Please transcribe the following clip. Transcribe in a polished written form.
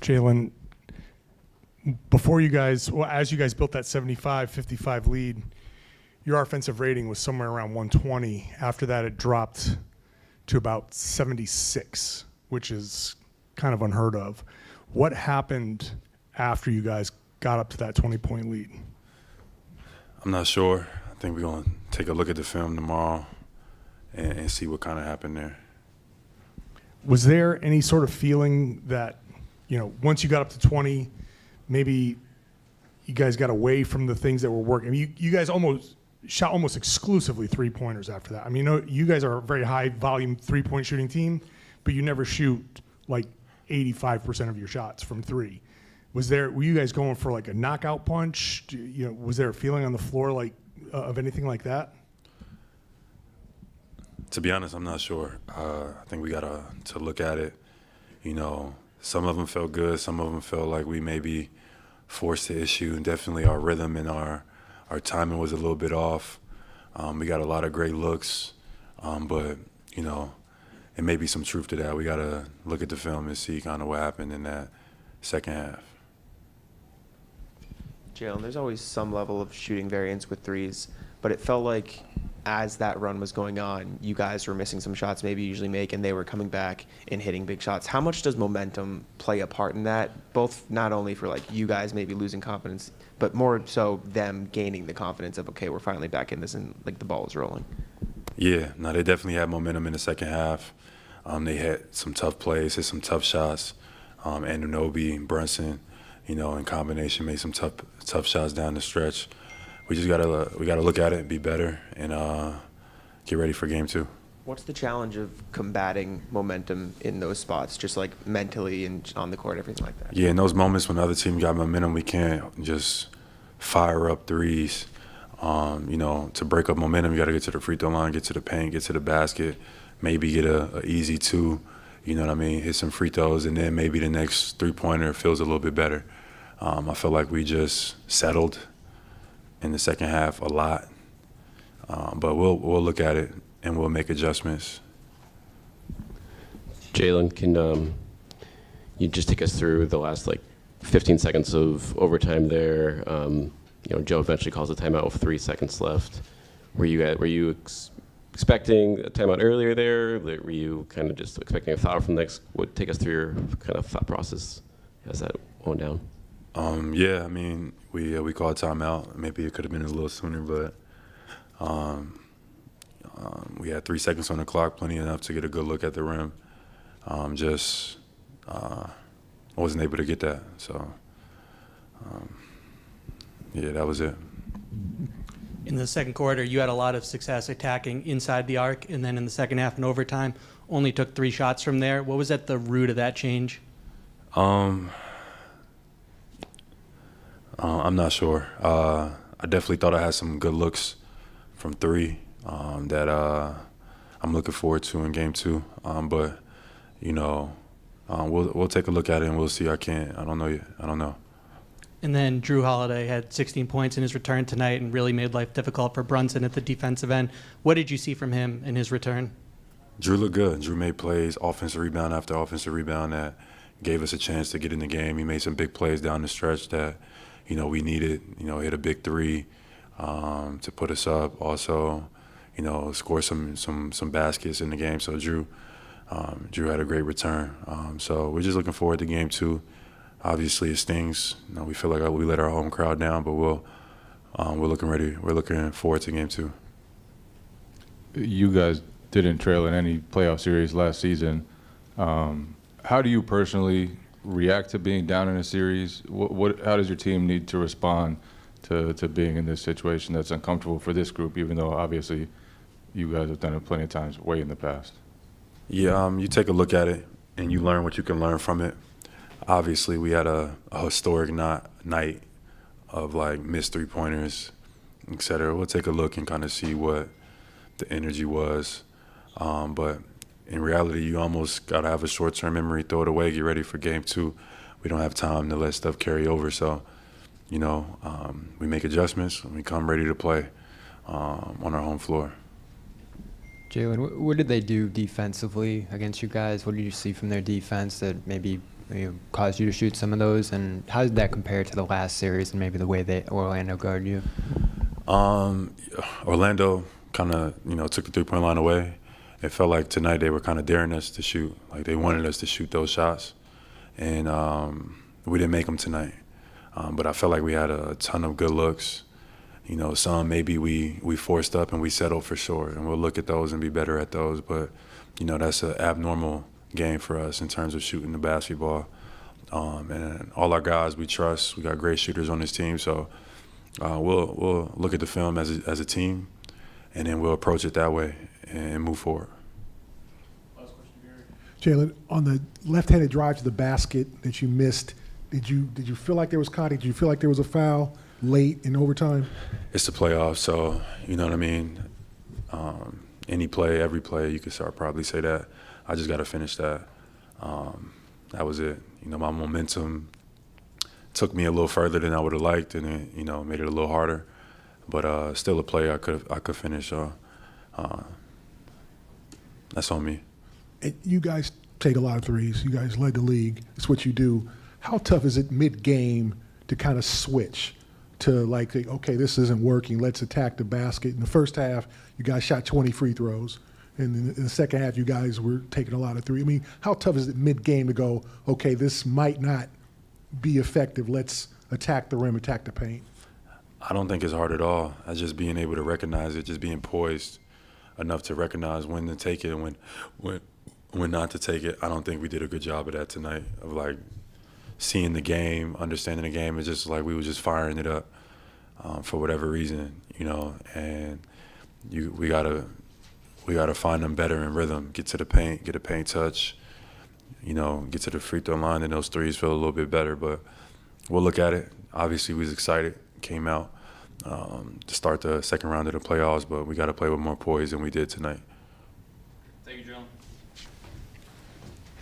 Jaylen, before you guys, well, as you guys built that 75-55 lead, your offensive rating was somewhere around 120. After that, it dropped to about 76, which is kind of unheard of. What happened after you guys got up to that 20-point lead? I'm not sure. I think we're going to take a look at the film tomorrow and see what kind of happened there. Was there any sort of feeling that, once you got up to 20, maybe you guys got away from the things that were working? I mean, you guys shot almost exclusively three-pointers after that. I mean, you guys are a very high-volume three-point shooting team, but you never shoot like 85% of your shots from three. Were you guys going for like a knockout punch? Was there a feeling on the floor like of anything like that? To be honest, I'm not sure. I think we got to look at it. Some of them felt good. Some of them felt like we maybe forced the issue. And definitely our rhythm and our timing was a little bit off. We got a lot of great looks, but, it may be some truth to that. We got to look at the film and see kind of what happened in that second half. Jaylen, there's always some level of shooting variance with threes, but it felt like as that run was going on, you guys were missing some shots maybe you usually make, and they were coming back and hitting big shots. How much does momentum play a part in that, both not only for like you guys maybe losing confidence, but more so them gaining the confidence of, okay, we're finally back in this and like the ball is rolling? Yeah, no, they definitely had momentum in the second half. They had some tough plays, hit some tough shots. Anunoby, Brunson, in combination made some tough shots down the stretch. We just gotta look at it and be better and get ready for game 2. What's the challenge of combating momentum in those spots, just like mentally and on the court, everything like that? Yeah, in those moments when the other team got momentum, we can't just fire up threes. To break up momentum, you got to get to the free throw line, get to the paint, get to the basket, maybe get a easy 2, hit some free throws, and then maybe the next three-pointer feels a little bit better. I feel like we just settled in the second half a lot, but we'll look at it and we'll make adjustments. Jaylen, can you just take us through the last 15 seconds of overtime there? Joe eventually calls a timeout with 3 seconds left. Were you expecting a timeout earlier there? Were you kind of just expecting a foul from the Knicks? Take us through your kind of thought process as that went down. Yeah, I mean, we called timeout. Maybe it could have been a little sooner, but we had 3 seconds on the clock, plenty enough to get a good look at the rim. I wasn't able to get that, so yeah, that was it. In the second quarter, you had a lot of success attacking inside the arc, and then in the second half and overtime, only took 3 shots from there. What was at the root of that change? I'm not sure. I definitely thought I had some good looks from 3 that I'm looking forward to in game 2. But we'll take a look at it and we'll see. I don't know yet. I don't know. And then Drew Holiday had 16 points in his return tonight and really made life difficult for Brunson at the defensive end. What did you see from him in his return? Drew looked good. Drew made plays, offensive rebound after offensive rebound that gave us a chance to get in the game. He made some big plays down the stretch that, we needed. Hit a big 3 to put us up. Also, score some baskets in the game. So Drew had a great return. So we're just looking forward to game 2. Obviously, it stings. We feel like we let our home crowd down, but we're looking ready. We're looking forward to game 2. You guys didn't trail in any playoff series last season. How do you personally react to being down in a series? How does your team need to respond to being in this situation that's uncomfortable for this group, even though obviously you guys have done it plenty of times way in the past? Yeah, you take a look at it and you learn what you can learn from it. Obviously, we had a historic night of missed 3-pointers, et cetera. We'll take a look and kind of see what the energy was. But in reality, you almost got to have a short-term memory, throw it away, get ready for game 2. We don't have time to let stuff carry over. So, we make adjustments and we come ready to play on our home floor. Jaylen, what did they do defensively against you guys? What did you see from their defense that maybe caused you to shoot some of those? And how did that compare to the last series and maybe the way that Orlando guarded you? Orlando kind of, took the three-point line away. It felt like tonight they were kind of daring us to shoot. Like they wanted us to shoot those shots. And we didn't make them tonight. But I felt like we had a ton of good looks. Some maybe we forced up and we settled for sure. And we'll look at those and be better at those. But, that's an abnormal game for us in terms of shooting the basketball. And all our guys we trust. We got great shooters on this team. So we'll look at the film as a team, and then we'll approach it that way and move forward. Jaylen, on the left-handed drive to the basket that you missed, did you feel like there was contact? Did you feel like there was a foul late in overtime? It's the playoffs, so you know what I mean. Any play, every play, you could probably say that. I just got to finish that. That was it. My momentum took me a little further than I would have liked, and it, made it a little harder. But still a play I could finish. That's on me. And you guys take a lot of threes. You guys led the league. It's what you do. How tough is it mid-game to kind of switch to like, okay, this isn't working, let's attack the basket? In the first half, you guys shot 20 free throws. And in the second half, you guys were taking a lot of threes. I mean, how tough is it mid-game to go, okay, this might not be effective, let's attack the rim, attack the paint? I don't think it's hard at all. It's just being able to recognize it, just being poised enough to recognize when to take it and when not to take it. I don't think we did a good job of that tonight, of like seeing the game, understanding the game. It's just like we were just firing it up for whatever reason, and we gotta find them better in rhythm, get to the paint, get a paint touch, get to the free throw line, and those threes feel a little bit better. But we'll look at it. Obviously, we was excited, came out to start the second round of the playoffs, but we got to play with more poise than we did tonight.